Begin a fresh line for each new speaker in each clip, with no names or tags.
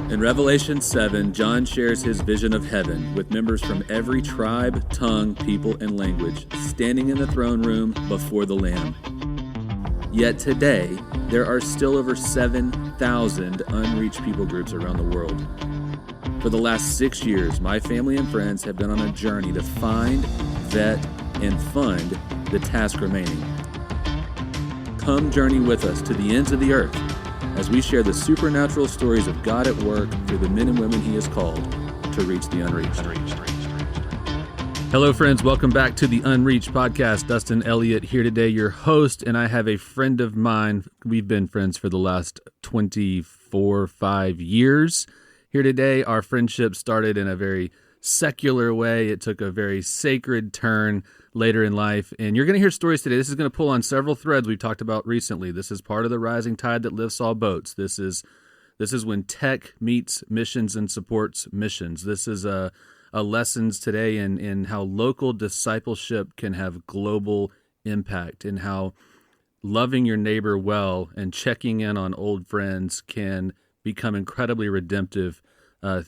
In Revelation 7, John shares his vision of heaven with members from every tribe, tongue, people, and language standing in the throne room before the Lamb. Yet today, there are still over 7,000 unreached people groups around the world. For the last 6 years, my family and friends have been on a journey to find, vet, and fund the task remaining. Come journey with us to the ends of the earth as we share the supernatural stories of God at work through the men and women He has called to reach the unreached. Hello, friends. Welcome back to the Unreached podcast. Dustin Elliott here today, your host, and I have a friend of mine. We've been friends for the last 5 years. Here today, our friendship started in a very secular way. It took a very sacred turn later in life, and you're going to hear stories today. This is going to pull on several threads we've talked about recently. This is part of the rising tide that lifts all boats. This is when tech meets missions and supports missions. This is a lessons today in how local discipleship can have global impact, and how loving your neighbor well and checking in on old friends can become incredibly redemptive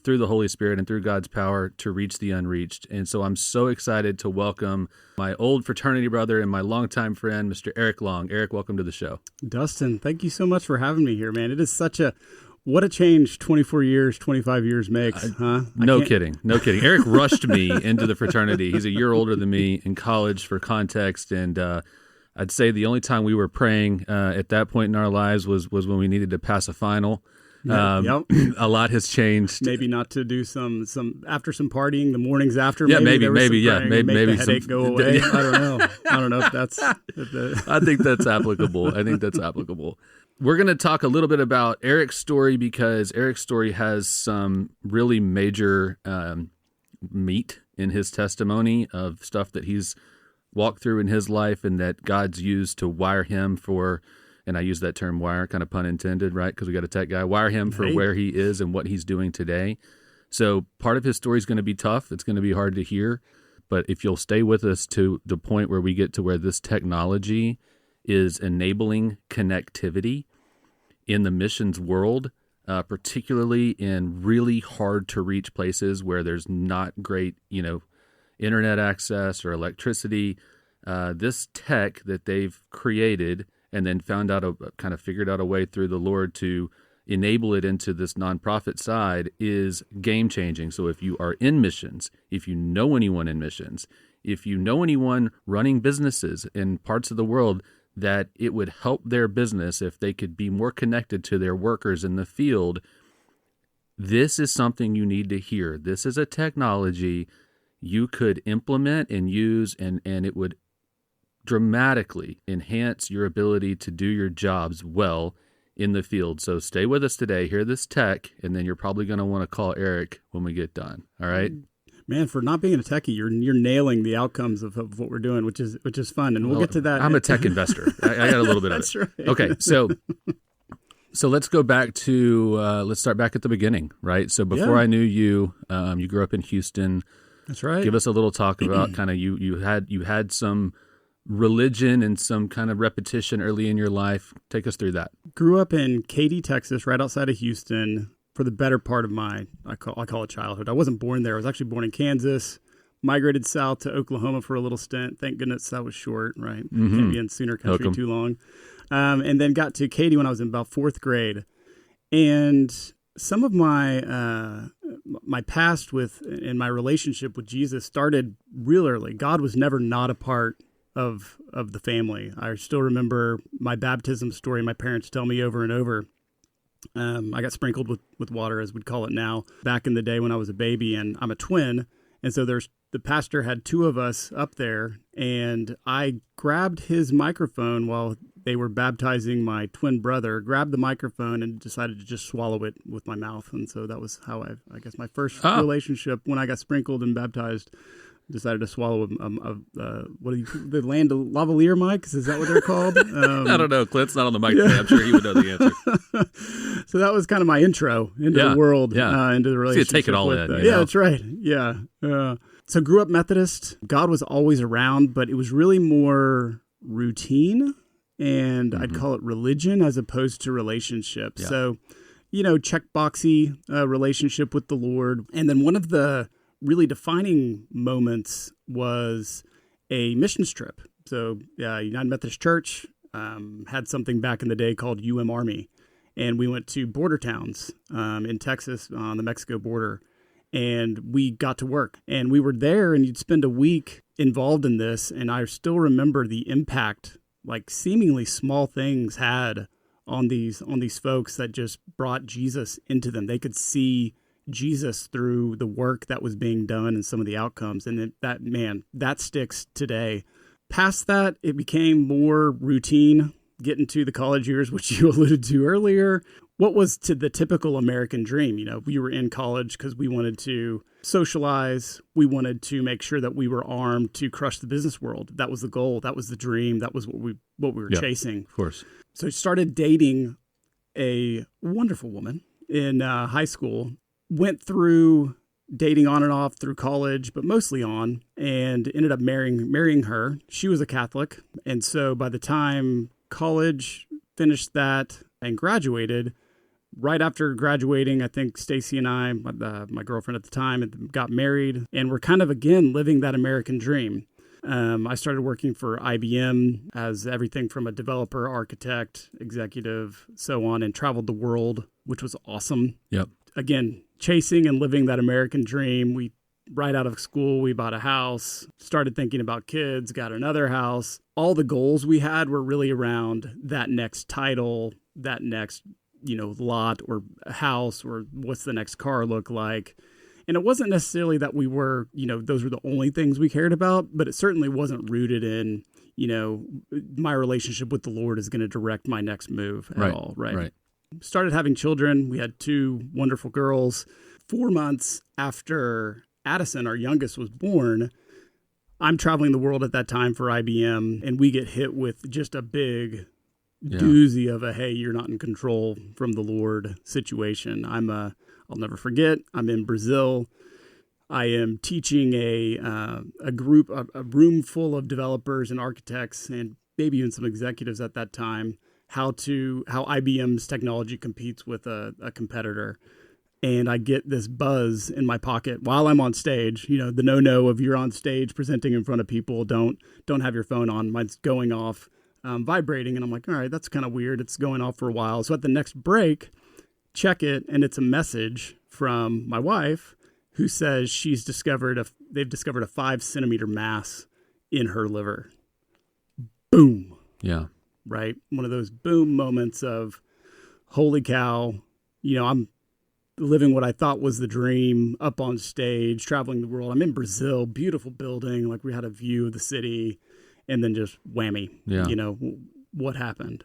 through the Holy Spirit and through God's power to reach the unreached. And so I'm so excited to welcome my old fraternity brother and my longtime friend, Mr. Eric Long. Eric, welcome to the show.
Dustin, thank you so much for having me here, man. It is what a change 24 years, 25 years makes, huh?
No kidding. Eric rushed me into the fraternity. He's a year older than me in college, for context, and I'd say the only time we were praying at that point in our lives was when we needed to pass a final.
Yep.
A lot has changed.
Maybe not to do some after some partying the mornings after.
Maybe
the headache go away. I don't know if that's.
I think that's applicable. We're going to talk a little bit about Eric's story, because Eric's story has some really major meat in his testimony of stuff that he's walked through in his life and that God's used to wire him for. And I use that term wire, kind of pun intended, right? Because we got a tech guy. Wire him for where he is and what he's doing today. So part of his story is going to be tough. It's going to be hard to hear. But if you'll stay with us to the point where we get to where this technology is enabling connectivity in the missions world, particularly in really hard to reach places where there's not great, internet access or electricity, this tech that they've created and then figured out a way through the Lord to enable it into this nonprofit side is game-changing. So if you are in missions, if you know anyone in missions, if you know anyone running businesses in parts of the world that it would help their business if they could be more connected to their workers in the field, this is something you need to hear. This is a technology you could implement and use, and it would dramatically enhance your ability to do your jobs well in the field. So stay with us today, hear this tech, and then you're probably going to want to call Eric when we get done. All right?
Man, for not being a techie, you're nailing the outcomes of what we're doing, which is fun, and we'll get to that.
I'm a tech investor. I got a little bit of
That's
it.
Right.
Okay, so let's go back to let's start back at the beginning, right? So before I knew you, you grew up in Houston.
That's right.
Give us a little talk about kind of you had some religion and some kind of repetition early in your life. Take us through that.
Grew up in Katy, Texas, right outside of Houston, for the better part of my, I call it childhood. I wasn't born there. I was actually born in Kansas, migrated south to Oklahoma for a little stint. Thank goodness that was short, right?
Mm-hmm.
Can't be in Sooner Country too long. And then got to Katy when I was in about fourth grade. And some of my my past and my relationship with Jesus started real early. God was never not a part of the family. I still remember my baptism story my parents tell me over and over. I got sprinkled with water, as we'd call it now, back in the day when I was a baby, and I'm a twin. And so the pastor had two of us up there, and I grabbed his microphone while they were baptizing my twin brother, grabbed the microphone and decided to just swallow it with my mouth. And so that was how I guess my first relationship, when I got sprinkled and baptized, decided to swallow the land lavalier mics. Is that what they're called?
I don't know. Clint's not on the mic today. I'm sure he would know the answer.
So that was kind of my intro into the world, into the relationship.
So you take it all in.
That's right. Yeah. So grew up Methodist. God was always around, but it was really more routine, and I'd call it religion as opposed to relationship. Yeah. So checkboxy relationship with the Lord. And then one of the really defining moments was a missions trip. So United Methodist Church had something back in the day called Army. And we went to border towns in Texas on the Mexico border. And we got to work. And we were there, and you'd spend a week involved in this. And I still remember the impact, like seemingly small things had on these folks that just brought Jesus into them. They could see Jesus through the work that was being done and some of the outcomes. And that sticks today. Past that, it became more routine, getting to the college years, which you alluded to earlier. What was to the typical American dream? We were in college because we wanted to socialize. We wanted to make sure that we were armed to crush the business world. That was the goal. That was the dream. That was what we were chasing.
Of course.
So I started dating a wonderful woman in high school. Went through dating on and off through college, but mostly on, and ended up marrying her. She was a Catholic. And so by the time college finished that and graduated, right after graduating, I think Stacy and I, my girlfriend at the time, got married, and we're kind of, again, living that American dream. I started working for IBM as everything from a developer, architect, executive, so on, and traveled the world, which was awesome.
Yep.
Again, chasing and living that American dream. Right out of school, we bought a house, started thinking about kids, got another house. All the goals we had were really around that next title, that next, lot or house, or what's the next car look like. And it wasn't necessarily that we were, those were the only things we cared about, but it certainly wasn't rooted in, my relationship with the Lord is going to direct my next move at all. Right. Started having children. We had 2 wonderful girls. 4 months after Addison, our youngest, was born, I'm traveling the world at that time for IBM, and we get hit with just a big doozy of a, hey, you're not in control from the Lord situation. I'll never forget, I'm in Brazil. I am teaching a room full of developers and architects and maybe even some executives at that time, how IBM's technology competes with a competitor. And I get this buzz in my pocket while I'm on stage. The no-no of you're on stage presenting in front of people. Don't have your phone on. Mine's going off, vibrating. And I'm like, all right, that's kind of weird. It's going off for a while. So at the next break, check it, and it's a message from my wife who says they've discovered a 5-centimeter mass in her liver. Boom.
Yeah.
Right? One of those boom moments of, holy cow, I'm living what I thought was the dream, up on stage, traveling the world. I'm in Brazil, beautiful building, like we had a view of the city, and then just whammy. Yeah. What happened?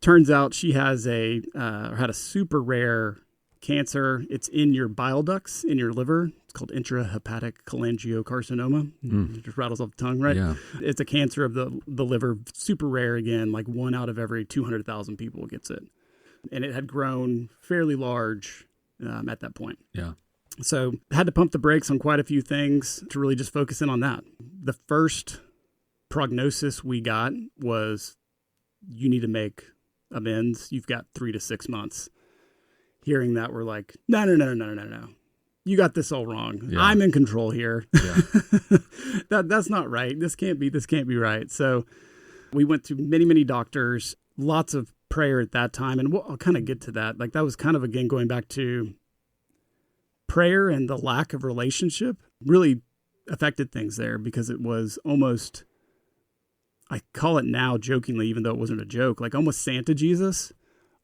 Turns out she has had a super rare cancer. It's in your bile ducts in your liver. It's called intrahepatic cholangiocarcinoma. It just rattles off the tongue, right? Yeah. It's a cancer of the liver, super rare again, like 1 out of every 200,000 people gets it. And it had grown fairly large at that point. Yeah. So had to pump the brakes on quite a few things to really just focus in on that. The first prognosis we got was, you need to make amends. You've got 3 to 6 months. Hearing that, we're like, no. You got this all wrong. Yeah. I'm in control here. Yeah. That's not right. This can't be right. So we went to many, many doctors, lots of prayer at that time. And I'll kind of get to that. Like, that was kind of, again, going back to prayer, and the lack of relationship really affected things there, because it was almost, I call it now jokingly, even though it wasn't a joke, like almost Santa Jesus,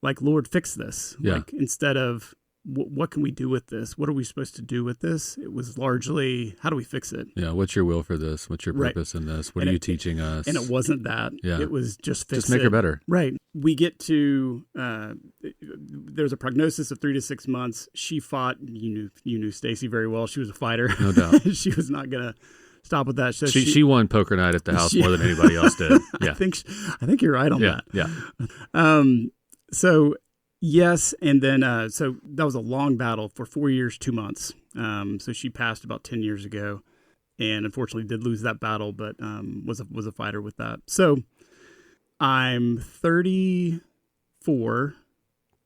like, Lord, fix this. Yeah. Like, instead of what can we do with this? What are we supposed to do with this? It was largely, how do we fix it?
Yeah. What's your will for this? What's your purpose in this? What are you teaching us?
And it wasn't that. Yeah. It was just fix it.
Just make her better.
Right. We get to, there's a prognosis of 3 to 6 months. She fought, you knew Stacy very well. She was a fighter. No doubt. She was not going to stop with that. So
she won poker night at the house more than anybody else did. Yeah.
I think you're right on that.
Yeah.
So yes, and then so that was a long battle for 4 years, 2 months. So she passed about 10 years ago, and unfortunately did lose that battle, but was a fighter with that. So I'm 34,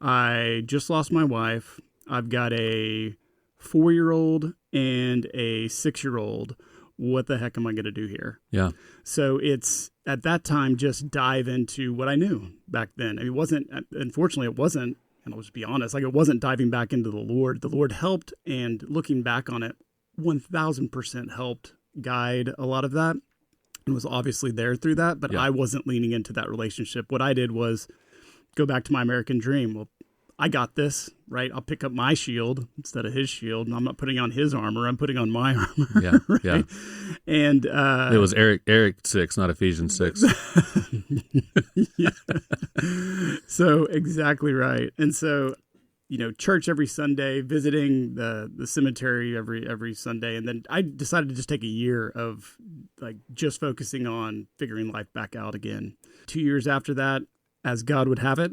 I just lost my wife. I've got a 4-year-old and a 6-year-old. What the heck am I going to do here?
Yeah.
So it's at that time, just dive into what I knew back then. I mean, unfortunately, it wasn't, and I'll just be honest, like it wasn't diving back into the Lord. The Lord helped, and looking back on it, 1000% helped guide a lot of that and was obviously there through that, but I wasn't leaning into that relationship. What I did was go back to my American dream. Well, I got this, right? I'll pick up my shield instead of his shield, and I'm not putting on his armor. I'm putting on my armor.
Yeah,
right?
yeah.
And
it was Eric 6, not Ephesians 6.
Yeah. So exactly right. And so, church every Sunday, visiting the cemetery every Sunday, and then I decided to just take a year of like just focusing on figuring life back out again. 2 years after that, as God would have it,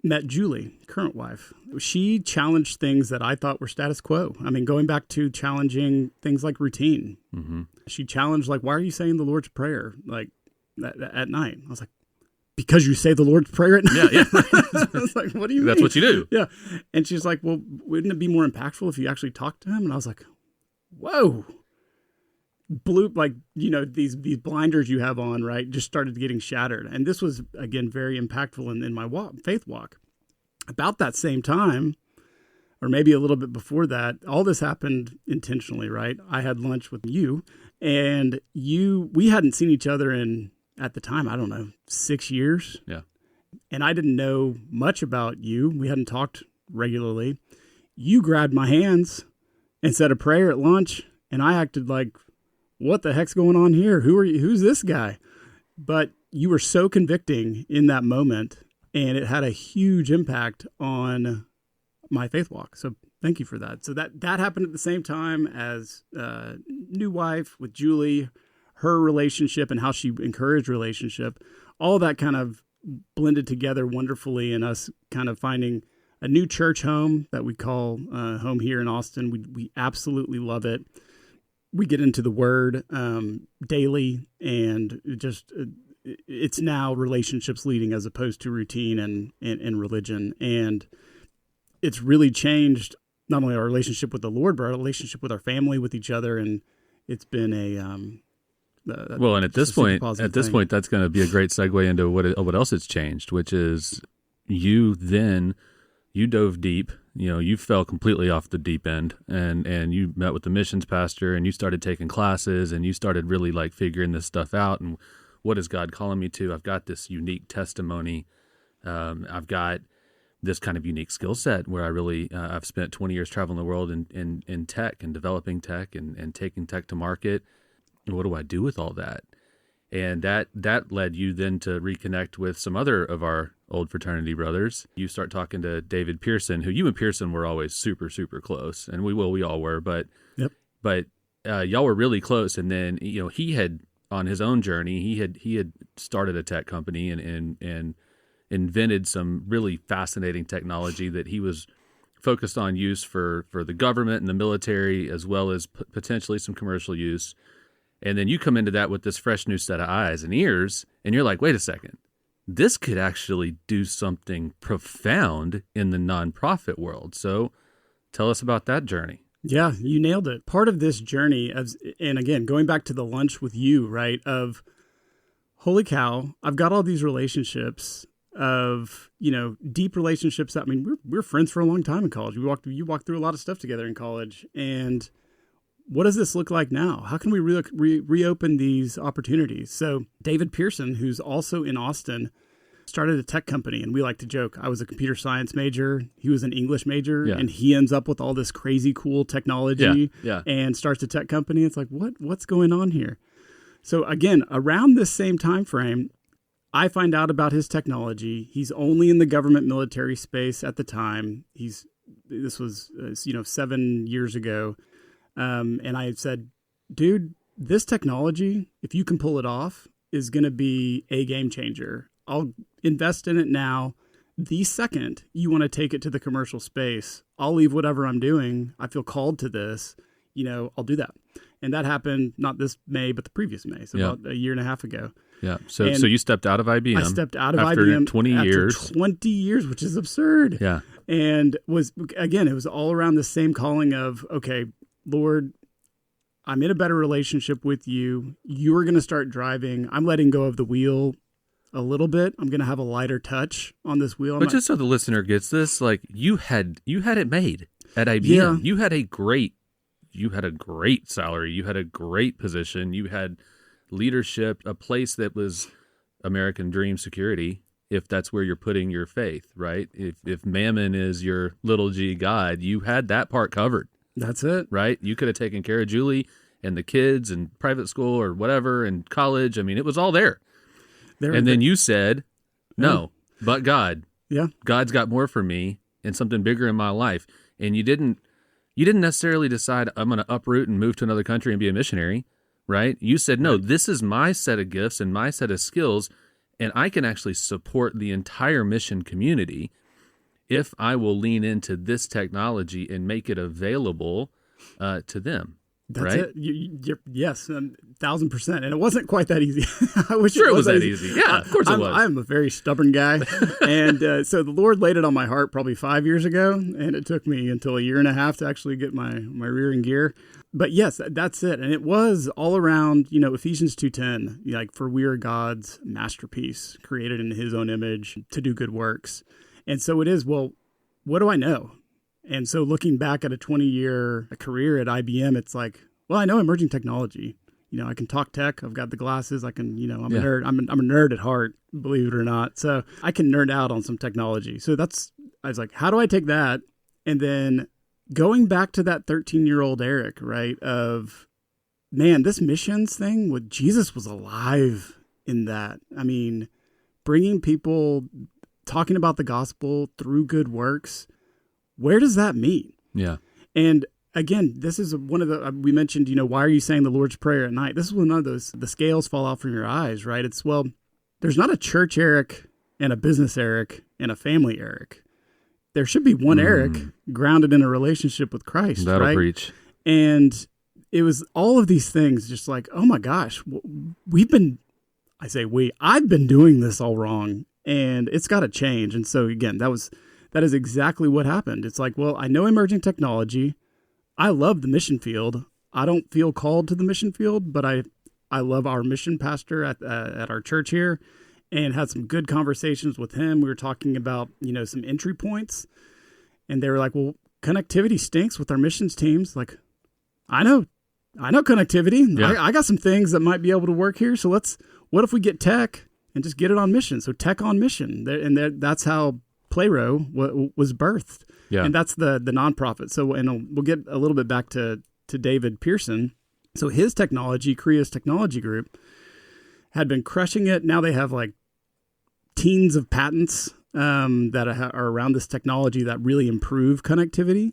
met Julie, current wife. She challenged things that I thought were status quo. I mean, going back to challenging things like routine. Mm-hmm. She challenged, like, why are you saying the Lord's Prayer like at night? I was like, because you say the Lord's Prayer at night.
Yeah.
I was like, what do you mean?
That's what you do.
Yeah. And she's like, well, wouldn't it be more impactful if you actually talked to him? And I was like, whoa. Blue, like, these blinders you have on, right, just started getting shattered. And this was, again, very impactful in my faith walk. About that same time, or maybe a little bit before that, all this happened intentionally, right? I had lunch with you, and we hadn't seen each other in, at the time, I don't know, 6 years.
Yeah.
And I didn't know much about you. We hadn't talked regularly. You grabbed my hands and said a prayer at lunch, and I acted like, what the heck's going on here? Who are you? Who's this guy? But you were so convicting in that moment, and it had a huge impact on my faith walk. So thank you for that. So that happened at the same time as new wife with Julie, her relationship and how she encouraged relationship. All that kind of blended together wonderfully, in us kind of finding a new church home that we call home here in Austin. We absolutely love it. We get into the Word daily, and it's now relationships leading as opposed to routine and religion. And it's really changed not only our relationship with the Lord, but our relationship with our family, with each other. And it's been and at this point, that's going to be a great segue into what else it's changed, which is you dove deep. You fell completely off the deep end, and you met with the missions pastor, and you started taking classes, and you started really like figuring this stuff out. And what is God calling me to? I've got this unique testimony. I've got this kind of unique skill set where I really, I've spent 20 years traveling the world in tech and developing tech and taking tech to market. And what do I do with all that? And that led you then to reconnect with some other of our old fraternity brothers. You start talking to David Pearson, who you and Pearson were always super, super close. And we all were, but y'all were really close. And then, he had, on his own journey, he had started a tech company and invented some really fascinating technology that he was focused on use for the government and the military, as well as potentially some commercial use. And then you come into that with this fresh new set of eyes and ears, and you're like, wait a second, this could actually do something profound in the nonprofit world. So tell us about that journey. Yeah, you nailed it. Part of this journey, and again, going back to the lunch with you, right, of holy cow, I've got all these relationships of, deep relationships. I mean, we're friends for a long time in college. You walked through a lot of stuff together in college, and what does this look like now? How can we reopen these opportunities? So David Pearson, who's also in Austin, started a tech company, and we like to joke, I was a computer science major, he was an English major, and he ends up with all this crazy cool technology and starts a tech company. It's like, what's going on here? So again, around this same time frame, I find out about his technology. He's only in the government military space at the time. This was 7 years ago. And I said, dude, this technology, if you can pull it off, is going to be a game changer. I'll invest in it now. The second you want to take it to the commercial space, I'll leave whatever I'm doing. I feel called to this. I'll do that. And that happened not this May, but the previous May, so about a year and a half ago.
Yeah. So you stepped out of IBM.
I stepped out of
after
IBM
20 years.
After 20 years, which is absurd.
Yeah.
And it was all around the same calling of, okay, Lord, I'm in a better relationship with you. You're going to start driving. I'm letting go of the wheel a little bit. I'm going to have a lighter touch on this wheel.
But just so the listener gets this, like you had it made at IBM.
Yeah.
You had a great salary. You had a great position. You had leadership, a place that was American dream security, if that's where you're putting your faith, right? If mammon is your little g God, you had that part covered.
That's it.
Right? You could have taken care of Julie and the kids and private school or whatever and college. I mean, it was all there. Then you said, no, but God.
Yeah.
God's got more for me and something bigger in my life. And you didn't necessarily decide I'm going to uproot and move to another country and be a missionary, right? You said, no, this is my set of gifts and my set of skills, and I can actually support the entire mission community if I will lean into this technology and make it available to them.
That's
right?
it. Yes, 1,000%. And it wasn't quite that easy. I wish
it was that easy. Yeah, of course it was.
I'm a very stubborn guy. And so the Lord laid it on my heart probably 5 years ago, and it took me until a year and a half to actually get my rear in gear. But yes, that's it. And it was all around, Ephesians 2:10, like, for we are God's masterpiece, created in his own image to do good works. And so it is, well, what do I know? And so looking back at a 20-year career at IBM, it's like, well, I know emerging technology. I can talk tech. I've got the glasses. I can, I'm a nerd. I'm a nerd at heart, believe it or not. So I can nerd out on some technology. So I was like, how do I take that? And then going back to that 13-year-old Eric, right, of, man, this missions thing with Jesus was alive in that. I mean, bringing people, talking about the gospel through good works. Where does that meet?
Yeah.
And again, this is one of the, we mentioned, why are you saying the Lord's Prayer at night? This is one of those, the scales fall out from your eyes, right? It's, well, there's not a church Eric and a business Eric and a family Eric. There should be one Eric grounded in a relationship with Christ.
That'll
right?
preach.
And it was all of these things just like, oh my gosh, I've been doing this all wrong and it's got to change. And so again, that is exactly what happened. It's like, well, I know emerging technology. I love the mission field. I don't feel called to the mission field, but I love our mission pastor at our church here, and had some good conversations with him. We were talking about, some entry points, and they were like, well, connectivity stinks with our missions teams. Like, I know connectivity. Yeah. I got some things that might be able to work here. So what if we get tech and just get it on mission? So tech on mission. That's how Pleroo was birthed. Yeah. And that's the nonprofit. So, and we'll get a little bit back to David Pearson. So his technology, Korea's technology group, had been crushing it. Now they have like teens of patents that are around this technology that really improve connectivity.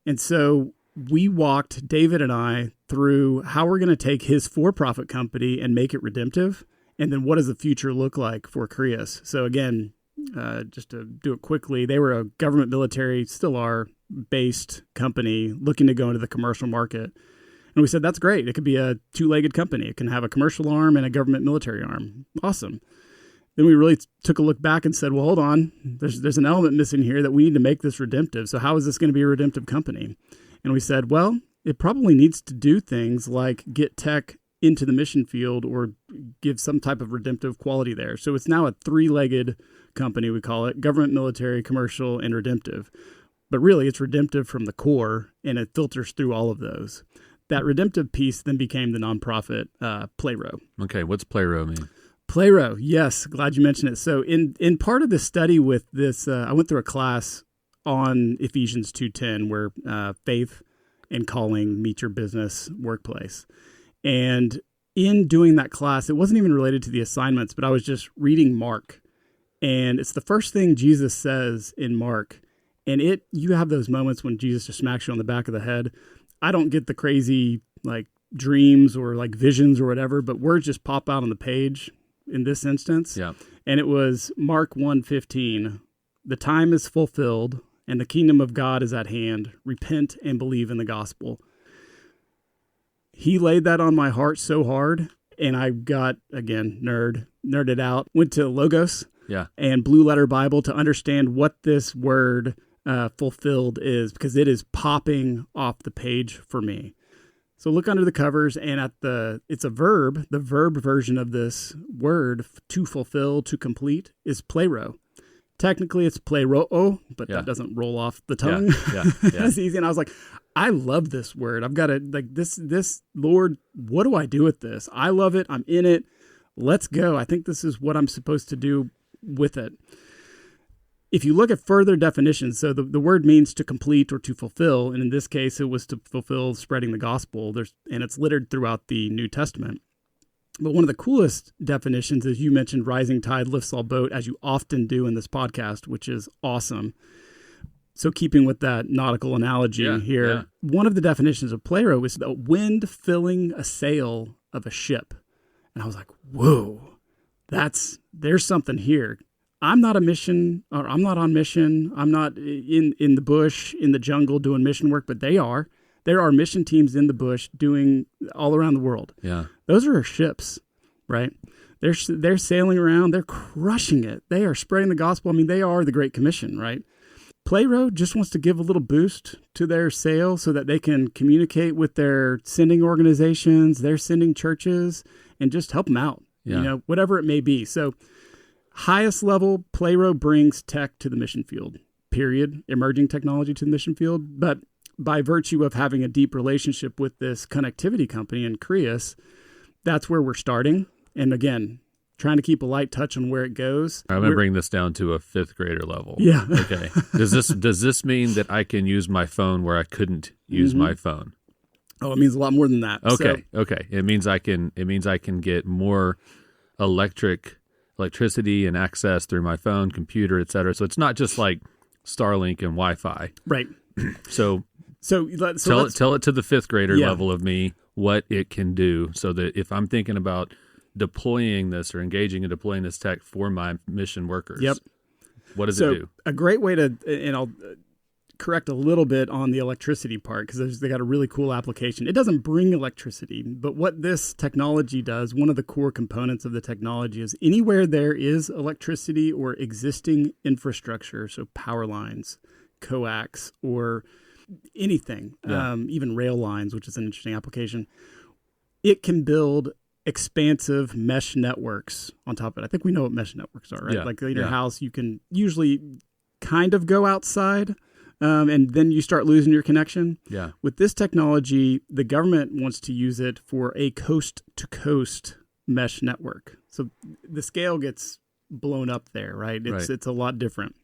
And so we walked, David and I, through how we're going to take his for-profit company and make it redemptive. And then what does the future look like for Korea's? So again, just to do it quickly, they were a government military, still are, based company looking to go into the commercial market. And we said, that's great. It could be a two-legged company. It can have a commercial arm and a government military arm. Awesome. Then we really took a look back and said, well, hold on. There's an element missing here that we need to make this redemptive. So how is this going to be a redemptive company? And we said, well, it probably needs to do things like get tech into the mission field or give some type of redemptive quality there. So it's now a three-legged company, we call it: government, military, commercial, and redemptive. But really, it's redemptive from the core, and it filters through all of those. That redemptive piece then became the nonprofit Pleroo.
Okay, what's Pleroo mean?
Pleroo, yes, glad you mentioned it. So in part of the study with this, I went through a class on Ephesians 2:10, where faith and calling meet your business workplace. And in doing that class, it wasn't even related to the assignments, but I was just reading Mark. And it's the first thing Jesus says in Mark. And you have those moments when Jesus just smacks you on the back of the head. I don't get the crazy like dreams or like visions or whatever, but words just pop out on the page in this instance.
Yeah.
And it was Mark 1:15. The time is fulfilled and the kingdom of God is at hand. Repent and believe in the gospel. He laid that on my heart so hard. And I got, again, nerded out, went to Logos
Yeah.
and Blue Letter Bible to understand what this word fulfilled is, because it is popping off the page for me. So look under the covers, and it's a verb. The verb version of this word, to fulfill, to complete, is Pleroo. Technically, it's Pleroo, but that doesn't roll off the tongue.
Yeah.
That's easy. And I was like, I love this word. I've got to, like, this, Lord, what do I do with this? I love it. I'm in it. Let's go. I think this is what I'm supposed to do with it. If you look at further definitions, so the word means to complete or to fulfill, and in this case, it was to fulfill spreading the gospel. And it's littered throughout the New Testament. But one of the coolest definitions is, you mentioned rising tide lifts all boat, as you often do in this podcast, which is awesome. So keeping with that nautical analogy here, one of the definitions of Pleroo is the wind filling a sail of a ship. And I was like, whoa, there's something here. I'm not on mission. I'm not in the bush, in the jungle doing mission work, but they are. There are mission teams in the bush doing all around the world.
Yeah.
Those are our ships, right? They're sailing around. They're crushing it. They are spreading the gospel. I mean, they are the Great Commission, right? Pleroo just wants to give a little boost to their sail so that they can communicate with their sending organizations, their sending churches, and just help them out, whatever it may be. So highest level, Pleroo brings tech to the mission field, period. Emerging technology to the mission field. But by virtue of having a deep relationship with this connectivity company in Creus, that's where we're starting. And again, trying to keep a light touch on where it goes.
I'm going to bring this down to a fifth grader level.
Yeah.
Okay. Does this mean that I can use my phone where I couldn't use my phone?
Oh, it means a lot more than that.
Okay. Okay. It means I can get more electricity and access through my phone, computer, et cetera. So it's not just like Starlink and Wi-Fi.
Right.
So tell it to the fifth grader level of me what it can do, so that if I'm thinking about deploying this or engaging in deploying this tech for my mission workers, what does it do? A
great way to, and I'll correct a little bit on the electricity part, because they got a really cool application. It doesn't bring electricity, but what this technology does, one of the core components of the technology, is anywhere there is electricity or existing infrastructure, so power lines, coax, or anything, even rail lines, which is an interesting application, it can build expansive mesh networks on top of it. I think we know what mesh networks are, right?
Yeah.
Like in your house, you can usually kind of go outside, and then you start losing your connection.
Yeah. With
this technology, the government wants to use it for a coast-to-coast mesh network. So the scale gets blown up there, right? It's a lot different.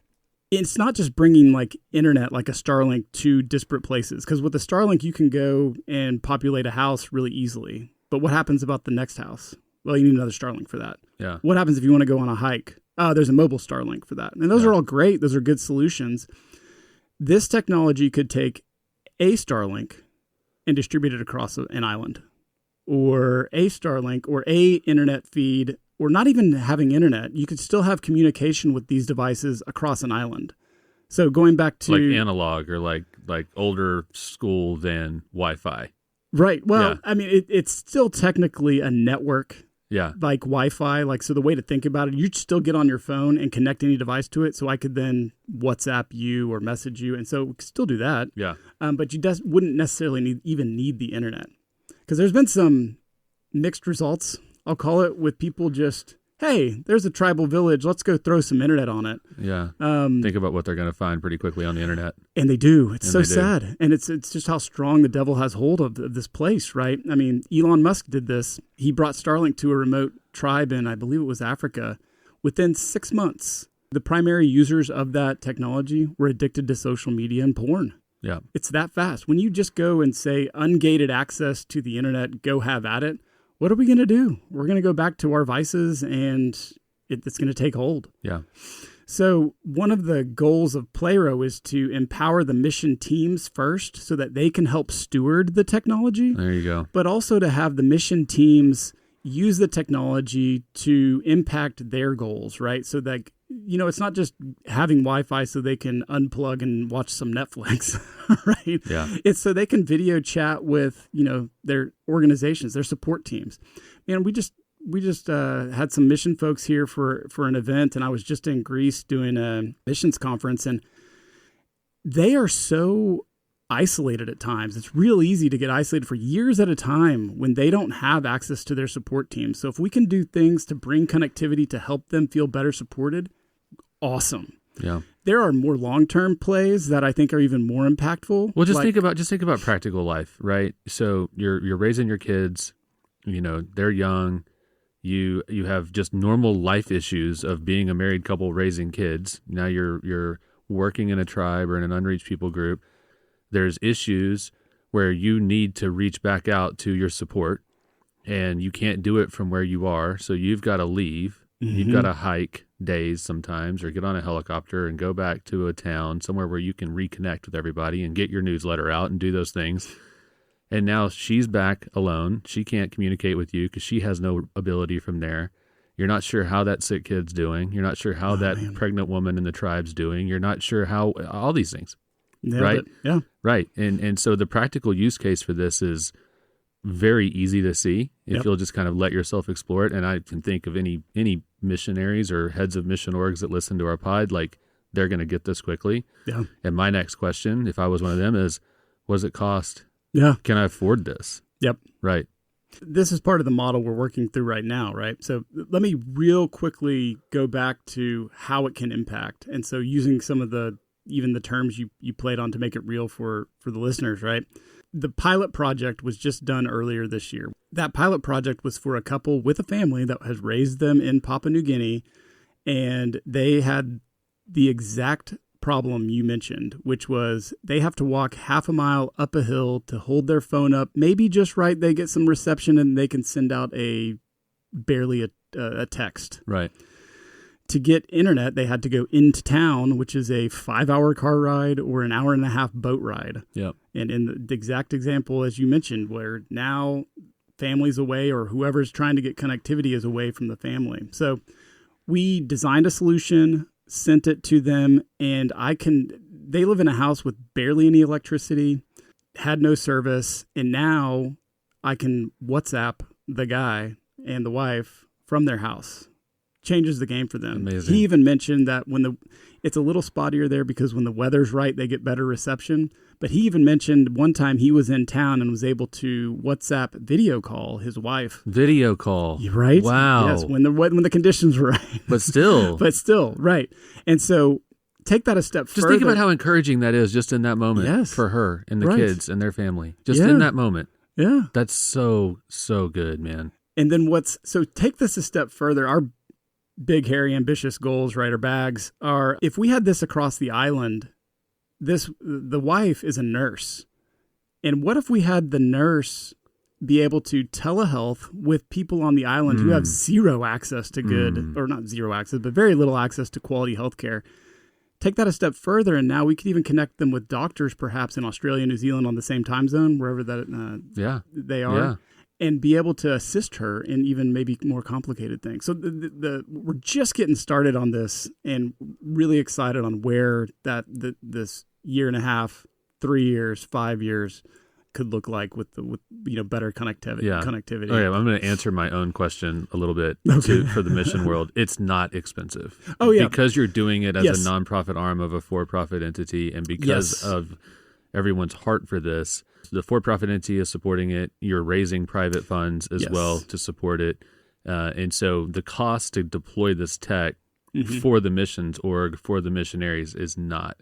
It's not just bringing like internet, like a Starlink, to disparate places. Because with a Starlink, you can go and populate a house really easily. But what happens about the next house? Well, you need another Starlink for that.
Yeah.
What happens if you want to go on a hike? There's a mobile Starlink for that. And those are all great. Those are good solutions. This technology could take a Starlink and distribute it across an island, or a Starlink, or a internet feed, or not even having internet. You could still have communication with these devices across an island. So going back to
like analog, or like older school than Wi-Fi.
Right. Well, I mean, it's still technically a network.
Yeah.
Like Wi-Fi. Like, so the way to think about it, you'd still get on your phone and connect any device to it. So I could then WhatsApp you or message you. And so we could still do that.
Yeah.
But you wouldn't necessarily even need the internet. Because there's been some mixed results, I'll call it, with people just, hey, there's a tribal village. Let's go throw some internet on it.
Yeah. Think about what they're going to find pretty quickly on the internet.
And they do. It's so sad. And it's just how strong the devil has hold of this place, right? I mean, Elon Musk did this. He brought Starlink to a remote tribe in, I believe it was Africa. Within 6 months, the primary users of that technology were addicted to social media and porn.
Yeah.
It's that fast. When you just go and say ungated access to the internet, go have at it, what are we going to do? We're going to go back to our vices, and it's going to take hold.
Yeah.
So one of the goals of Pleroo is to empower the mission teams first so that they can help steward the technology.
There you go.
But also to have the mission teams use the technology to impact their goals, right? So that, it's not just having Wi-Fi so they can unplug and watch some Netflix, right?
Yeah.
It's so they can video chat with, their organizations, their support teams. And we just had some mission folks here for an event, and I was just in Greece doing a missions conference, and they are so isolated at times. It's real easy to get isolated for years at a time when they don't have access to their support team. So if we can do things to bring connectivity to help them feel better supported, awesome.
Yeah.
There are more long-term plays that I think are even more impactful.
Well, think about practical life, right? So you're raising your kids, they're young. You have just normal life issues of being a married couple raising kids. Now you're working in a tribe or in an unreached people group. There's issues where you need to reach back out to your support, and you can't do it from where you are. So you've got to leave. Mm-hmm. You've got to hike days sometimes, or get on a helicopter and go back to a town somewhere where you can reconnect with everybody and get your newsletter out and do those things. And now she's back alone. She can't communicate with you because she has no ability from there. You're not sure how that sick kid's doing. You're not sure how pregnant woman in the tribe's doing. You're not sure how all these things.
Nailed
right?
It. Yeah.
Right. And so the practical use case for this is very easy to see if you'll just kind of let yourself explore it. And I can think of any missionaries or heads of mission orgs that listen to our pod, like they're going to get this quickly.
Yeah.
And my next question, if I was one of them, is, what does it cost?
Yeah.
Can I afford this?
Yep.
Right.
This is part of the model we're working through right now, right? So let me real quickly go back to how it can impact. And so using some of even the terms you played on to make it real for the listeners, right? The pilot project was just done earlier this year. That pilot project was for a couple with a family that has raised them in Papua New Guinea, and they had the exact problem you mentioned, which was they have to walk half a mile up a hill to hold their phone up, maybe just right, they get some reception and they can send out barely a text.
Right.
To get internet, they had to go into town, which is a 5-hour car ride or an hour and a half boat ride.
Yep.
And in the exact example, as you mentioned, where now family's away or whoever's trying to get connectivity is away from the family. So we designed a solution, sent it to them, and they live in a house with barely any electricity, had no service, and now I can WhatsApp the guy and the wife from their house. Changes the game for them.
Amazing.
He even mentioned that it's a little spottier there because when the weather's right, they get better reception. But he even mentioned one time he was in town and was able to WhatsApp video call his wife.
Video call.
Right?
Wow.
Yes, when the conditions were right.
But still.
Right. And so take that a step further.
Just think about how encouraging that is just in that moment for her and the kids and their family. Just in that moment.
Yeah.
That's so, so good, man.
And then so take this a step further. Our big, hairy, ambitious goals, right, or bags are, if we had this across the island, the wife is a nurse. And what if we had the nurse be able to telehealth with people on the island who have zero access to or not zero access, but very little access to quality healthcare? Take that a step further, and now we could even connect them with doctors, perhaps in Australia, New Zealand, on the same time zone, wherever they are. Yeah. And be able to assist her in even maybe more complicated things. So we're just getting started on this, and really excited on where this year and a half, 3 years, 5 years could look like with better connectivity.
Yeah.
Connectivity.
Okay, I'm going to answer my own question a little bit for the mission world. It's not expensive.
Oh yeah,
because you're doing it as a nonprofit arm of a for-profit entity, and because of everyone's heart for this. The for-profit entity is supporting it. You're raising private funds as well to support it. And so the cost to deploy this tech for the missions org, for the missionaries, is not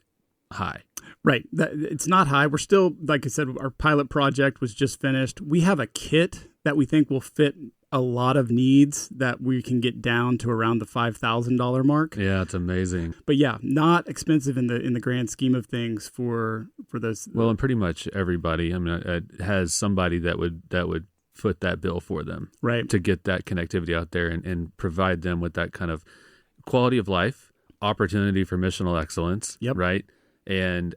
high.
Right. It's not high. We're still, like I said, our pilot project was just finished. We have a kit that we think will fit a lot of needs that we can get down to around the $5,000 mark.
Yeah, it's amazing.
But yeah, not expensive in the grand scheme of things for those.
Well, and pretty much everybody, I mean, has somebody that would foot that bill for them,
right,
to get that connectivity out there and provide them with that kind of quality of life, opportunity for missional excellence, right, and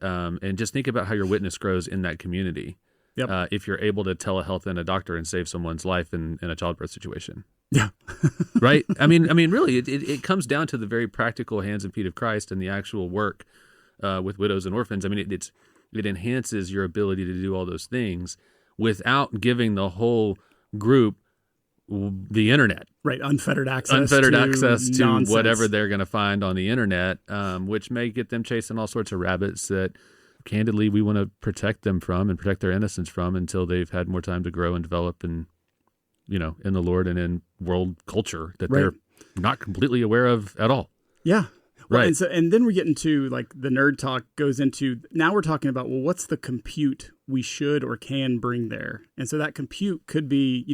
just think about how your witness grows in that community. Yep. If you're able to telehealth in a doctor and save someone's life in a childbirth situation.
Yeah.
Right? I mean, really, it comes down to the very practical hands and feet of Christ and the actual work with widows and orphans. I mean, it enhances your ability to do all those things without giving the whole group the internet.
Right, unfettered access to nonsense.
Whatever they're going to find on the internet, which may get them chasing all sorts of rabbits that, candidly, we want to protect them from and protect their innocence from until they've had more time to grow and develop in the Lord and in world culture that they're not completely aware of at all.
Yeah. Well,
right.
And then we get into like the nerd talk goes into, now we're talking about, well, what's the compute we should or can bring there? And so that compute could be,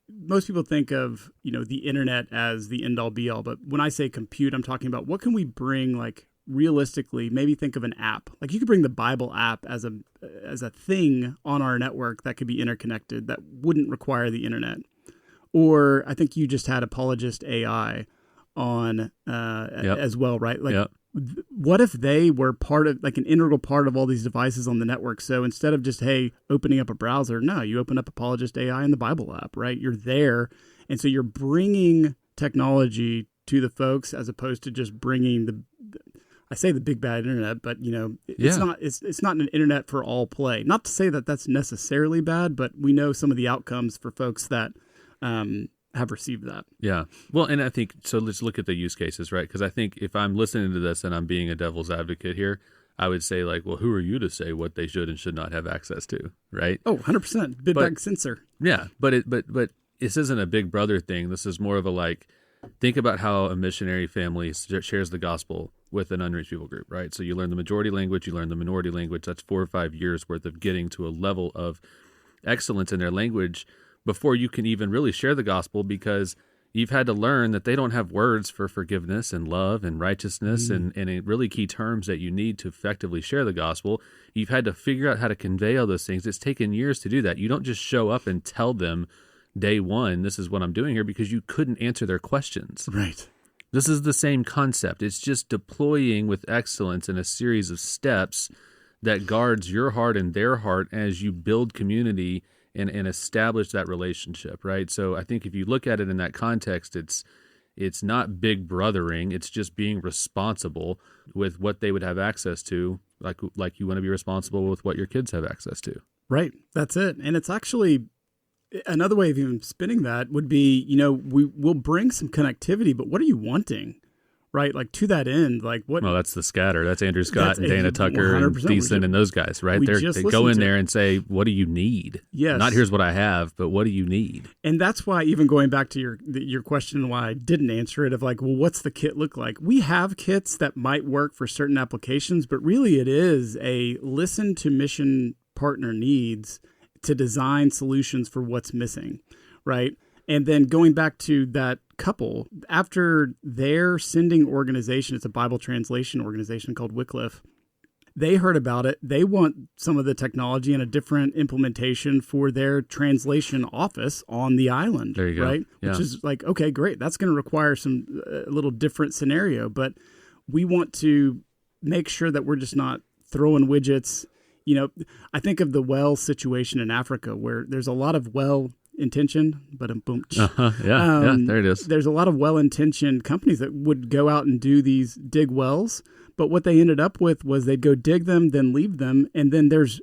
most people think of, the internet as the end all be all. But when I say compute, I'm talking about what can we bring, like realistically, maybe think of an app. Like you could bring the Bible app as a thing on our network that could be interconnected that wouldn't require the internet. Or I think you just had Apologist AI on as well, right? Like, what if they were part of, like, an integral part of all these devices on the network? So instead of just, hey, opening up a browser, no, you open up Apologist AI in the Bible app, right? You're there. And so you're bringing technology to the folks as opposed to just bringing I say the big bad internet, but it's not an internet for all play. Not to say that that's necessarily bad, but we know some of the outcomes for folks that have received that.
Yeah. Well, and I think, so let's look at the use cases, right? Because I think if I'm listening to this and I'm being a devil's advocate here, I would say like, well, who are you to say what they should and should not have access to, right?
Oh, 100%. Big bag censor.
Yeah. But this isn't a big brother thing. This is more of a like, think about how a missionary family shares the gospel with an unreached people group, right? So you learn the majority language, you learn the minority language. That's 4 or 5 years worth of getting to a level of excellence in their language before you can even really share the gospel, because you've had to learn that they don't have words for forgiveness and love and righteousness and really key terms that you need to effectively share the gospel. You've had to figure out how to convey all those things. It's taken years to do that. You don't just show up and tell them day one, this is what I'm doing here, because you couldn't answer their questions.
Right.
This is the same concept. It's just deploying with excellence in a series of steps that guards your heart and their heart as you build community and establish that relationship, right? So I think if you look at it in that context, it's not big brothering. It's just being responsible with what they would have access to, like you want to be responsible with what your kids have access to.
Right. That's it. And it's actually another way of even spinning that would be, we'll bring some connectivity, but what are you wanting? Right, like to that end, like what?
Well, that's the scatter. That's Andrew Scott and Dana Tucker and Thiessen and those guys, right? They go in there and say, "What do you need?"
Yes,
not here's what I have, but what do you need?
And that's why, even going back to your question, and why I didn't answer it, of like, well, what's the kit look like? We have kits that might work for certain applications, but really, it is a listen to mission partner needs to design solutions for what's missing, right? And then going back to that couple, after their sending organization, it's a Bible translation organization called Wycliffe, they heard about it. They want some of the technology and a different implementation for their translation office on the island.
There you go.
Right?
Yeah.
Which is like, okay, great. That's going to require a little different scenario, but we want to make sure that we're just not throwing widgets. I think of the well situation in Africa where there's a lot of intention, but
there it is.
There's a lot of well-intentioned companies that would go out and do these dig wells, but what they ended up with was they'd go dig them, then leave them, and then there's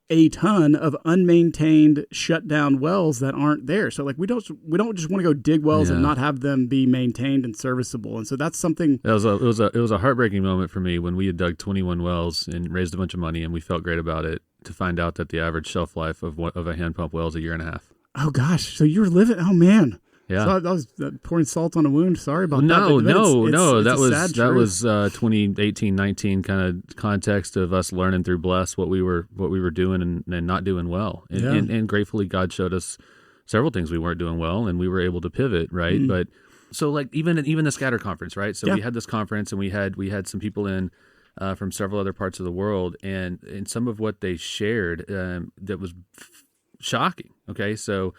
a ton of unmaintained, shut down wells that aren't there. So like we don't just want to go dig wells and not have them be maintained and serviceable. And so that's something.
It was a heartbreaking moment for me when we had dug 21 wells and raised a bunch of money, and we felt great about it, to find out that the average shelf life of a hand pump well is 1.5 years.
Oh gosh! So you were living? Oh man!
Yeah.
So I was pouring salt on a wound. Sorry about that.
No.
It's
That was 2018-19 kind of context of us learning through Bless what we were doing and not doing well. And gratefully God showed us several things we weren't doing well, and we were able to pivot. Right. But so like even the Scatter conference, right? So we had this conference, and we had some people in from several other parts of the world, and some of what they shared that was shocking. Okay, so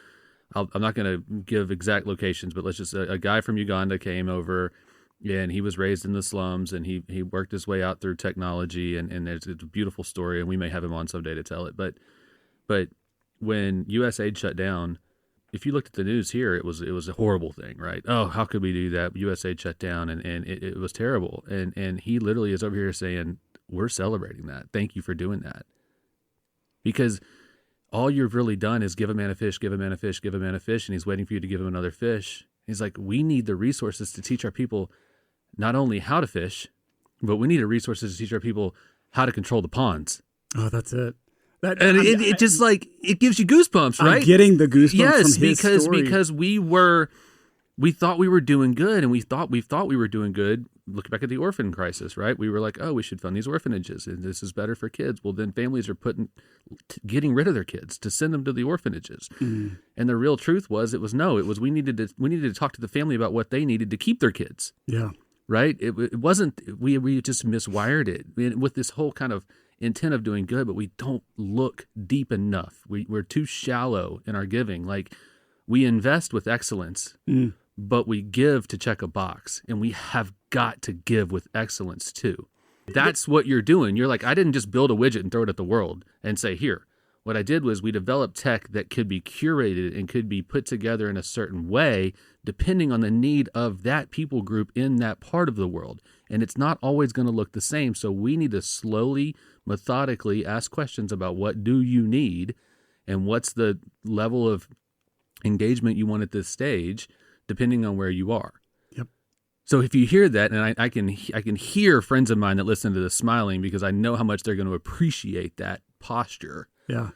I'm not going to give exact locations, but let's just a guy from Uganda came over, and he was raised in the slums, and he worked his way out through technology, and it's a beautiful story, and we may have him on someday to tell it. But when USAID shut down, if you looked at the news here, it was a horrible thing, right? Oh, how could we do that? USAID shut down, and it was terrible. And he literally is over here saying, we're celebrating that. Thank you for doing that. Because all you've really done is give a man a fish, give a man a fish, give a man a fish, and he's waiting for you to give him another fish. He's like, we need the resources to teach our people not only how to fish, but we need the resources to teach our people how to control the ponds.
Oh, that's it.
It just like, it gives you goosebumps, right?
I'm getting the goosebumps
yes,
from his story.
because we thought we were doing good, and we thought we were doing good. Look back at the orphan crisis, right? We were like, oh, we should fund these orphanages, and this is better for kids. Well, then families are getting rid of their kids to send them to the orphanages. And the real truth was, we needed to talk to the family about what they needed to keep their kids.
Yeah.
Right? It wasn't, we just miswired it with this whole kind of intent of doing good, but we don't look deep enough. We're too shallow in our giving. Like, we invest with excellence, but we give to check a box, and we have got to give with excellence too. That's what you're doing. You're like, I didn't just build a widget and throw it at the world and say, here. What I did was we developed tech that could be curated and could be put together in a certain way, depending on the need of that people group in that part of the world. And it's not always going to look the same. So we need to slowly, methodically ask questions about what do you need and what's the level of engagement you want at this stage, depending on where you are.
Yep.
So if you hear that, and I can hear friends of mine that listen to this smiling, because I know how much they're going to appreciate that posture.
Yeah.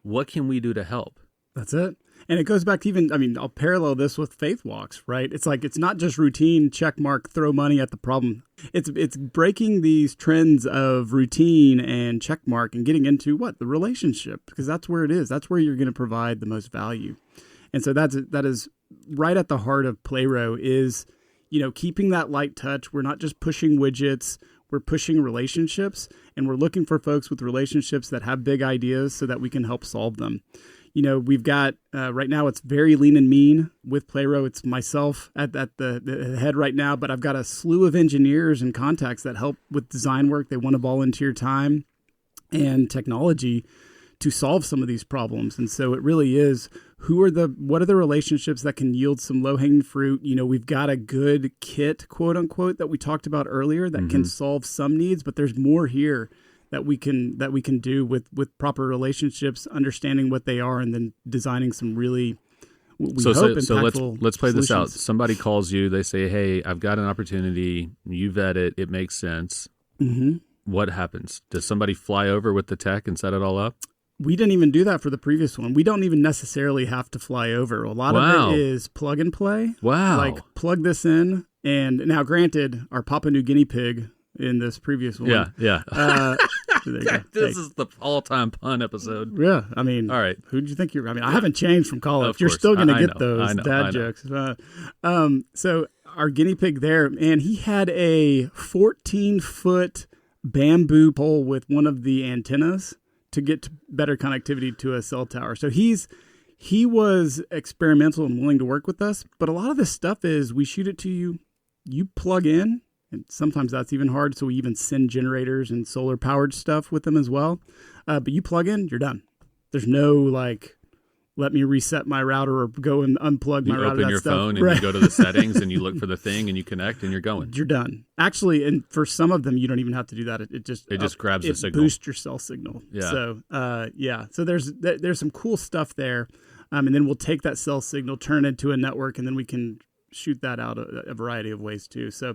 What can we do to help?
That's it. And it goes back to I'll parallel this with faith walks, right? It's like, it's not just routine, check mark, throw money at the problem. It's breaking these trends of routine and check mark and getting into the relationship, because that's where it is. That's where you're going to provide the most value. And so that is right at the heart of Pleroo is, keeping that light touch. We're not just pushing widgets. We're pushing relationships, and we're looking for folks with relationships that have big ideas so that we can help solve them. We've got, right now it's very lean and mean with Pleroo. It's myself at the head right now, but I've got a slew of engineers and contacts that help with design work. They want to volunteer time and technology to solve some of these problems. And so it really is, what are the relationships that can yield some low-hanging fruit? We've got a good kit, quote unquote, that we talked about earlier that can solve some needs, but there's more here that we can do with proper relationships, understanding what they are, and then designing some really, impactful
let's play
solutions.
this out. Somebody calls you, they say, hey, I've got an opportunity, you vet it makes sense.
Mm-hmm.
What happens? Does somebody fly over with the tech and set it all up?
We didn't even do that for the previous one. We don't even necessarily have to fly over. A lot of it is plug and play.
Wow.
Like, plug this in. And now, granted, our Papua New Guinea pig in this previous one.
Yeah. This is the all-time pun episode.
Yeah.
All right.
Who did you think I haven't changed from college.
Of
You're
course.
still going to get
know,
those dad
know.
jokes. So our guinea pig there, man, he had a 14-foot bamboo pole with one of the antennas to get better connectivity to a cell tower. So he was experimental and willing to work with us. But a lot of this stuff is, we shoot it to you, you plug in, and sometimes that's even hard. So we even send generators and solar powered stuff with them as well. But you plug in, you're done. There's no let me reset my router or go and unplug my router.
You open your phone and you go to the settings and you look for the thing and you connect and you're going.
You're done. Actually, and for some of them, you don't even have to do that. It just
grabs the signal.
It boosts your cell signal.
Yeah.
So, So there's some cool stuff there. And then we'll take that cell signal, turn it into a network, and then we can shoot that out a variety of ways too. So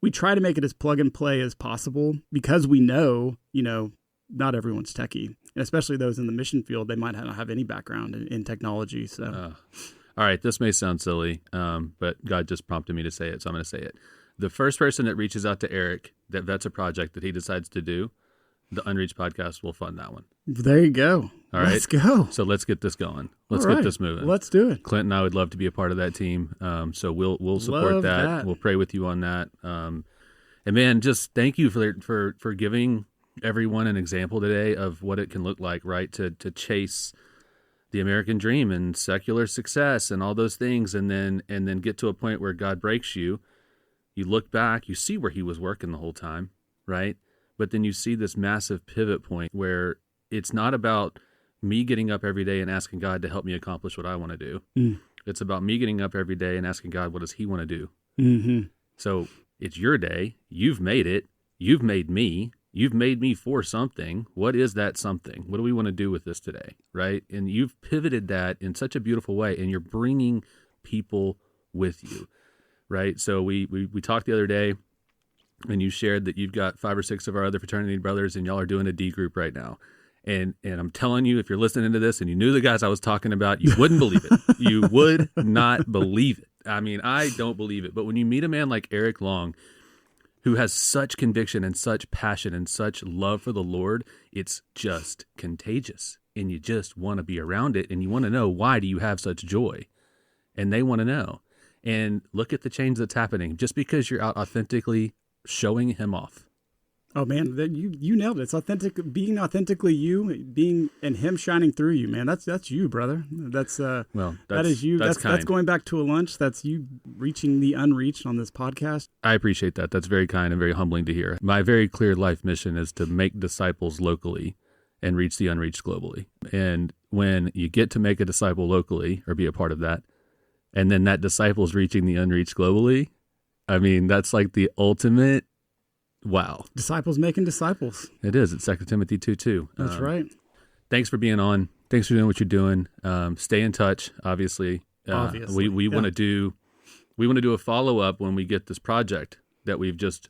we try to make it as plug and play as possible, because we know, not everyone's techie. And especially those in the mission field, they might not have any background in technology. So,
all right, this may sound silly, but God just prompted me to say it, so I'm going to say it. The first person that reaches out to Eric that vets a project that he decides to do, the Unreached podcast will fund that one.
There you go.
All right,
let's go.
So let's get this going. Let's
get
this moving.
Let's do it.
Clint and I would love to be a part of that team. So we'll support
Love that.
We'll pray with you on that. And man, just thank you for giving everyone an example today of what it can look like, right? To chase the American dream and secular success and all those things, and then get to a point where God breaks you. You look back, you see where he was working the whole time, right? But then you see this massive pivot point where it's not about me getting up every day and asking God to help me accomplish what I want to do. It's about me getting up every day and asking God, what does he want to do?
Mm-hmm.
So it's your day. You've made it. You've made me. You've made me for something. What is that something? What do we want to do with this today, right? And you've pivoted that in such a beautiful way, and you're bringing people with you, right? So we talked the other day, and you shared that you've got 5 or 6 of our other fraternity brothers, and y'all are doing a D group right now. And I'm telling you, if you're listening to this and you knew the guys I was talking about, you wouldn't believe it. You would not believe it. I mean, I don't believe it. But when you meet a man like Eric Long, who has such conviction and such passion and such love for the Lord, it's just contagious. And you just want to be around it. And you want to know, why do you have such joy? And they want to know. And look at the change that's happening just because you're out authentically showing him off.
Oh man, you nailed it. It's authentic, being authentically you, being and him shining through you, man. That's you, brother. That is you. That's going back to a lunch. That's you reaching the unreached on this podcast.
I appreciate that. That's very kind and very humbling to hear. My very clear life mission is to make disciples locally and reach the unreached globally. And when you get to make a disciple locally or be a part of that, and then that disciple is reaching the unreached globally, I mean, that's like the ultimate. Wow.
Disciples making disciples.
It is. It's 2 Timothy 2:2.
That's right.
Thanks for being on. Thanks for doing what you're doing. Stay in touch, obviously. We want to do a follow-up when we get this project that we've just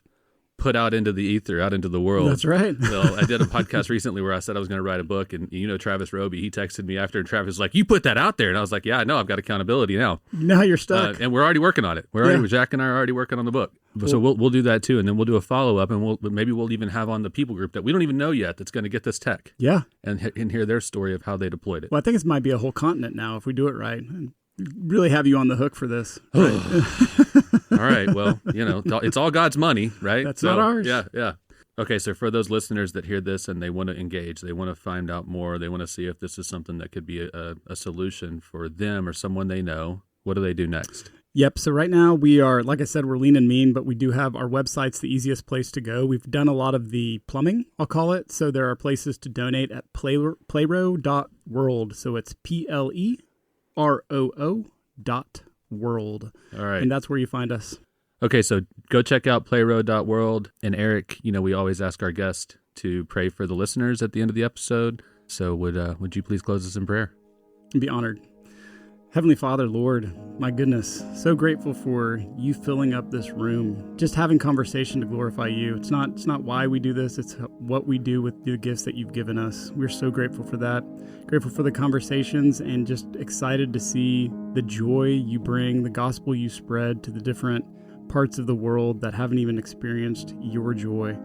put out into the ether, out into the world.
That's right.
Well, I did a podcast recently where I said I was going to write a book, and Travis Roby, he texted me after, and Travis was like, "You put that out there," and I was like, "Yeah, I know. I've got accountability now."
Now you're stuck,
and we're already working on it. Jack and I are already working on the book, so we'll do that too, and then we'll do a follow up, and maybe we'll even have on the people group that we don't even know yet that's going to get this tech, and hear their story of how they deployed it.
Well, I think it might be a whole continent now if we do it right. And really have you on the hook for this. Right?
All right. Well, it's all God's money, right?
That's not ours.
Yeah. Okay, so for those listeners that hear this and they want to engage, they want to find out more, they want to see if this is something that could be a solution for them or someone they know, what do they do next?
Yep. So right now we are, like I said, we're lean and mean, but we do have our website's the easiest place to go. We've done a lot of the plumbing, I'll call it. So there are places to donate at Pleroo.world. So it's PLEROO.world.
All right.
And that's where you find us.
Okay, so go check out Pleroo.world. And Eric, we always ask our guests to pray for the listeners at the end of the episode. So would you please close us in prayer?
I'd be honored. Heavenly Father, Lord, my goodness, so grateful for you filling up this room, just having conversation to glorify you. It's not why we do this, it's what we do with the gifts that you've given us. We're so grateful for that, grateful for the conversations, and just excited to see the joy you bring, the gospel you spread to the different parts of the world that haven't even experienced your joy.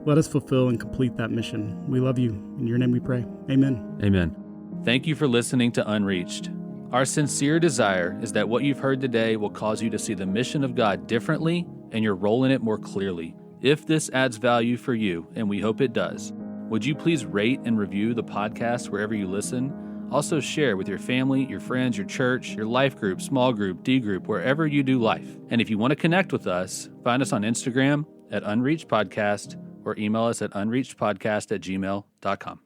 Let us fulfill and complete that mission. We love you. In your name we pray. Amen.
Amen. Thank you for listening to Unreached. Our sincere desire is that what you've heard today will cause you to see the mission of God differently and your role in it more clearly. If this adds value for you, and we hope it does, would you please rate and review the podcast wherever you listen? Also share with your family, your friends, your church, your life group, small group, D group, wherever you do life. And if you want to connect with us, find us on Instagram at Unreached Podcast or email us at unreachedpodcast@gmail.com.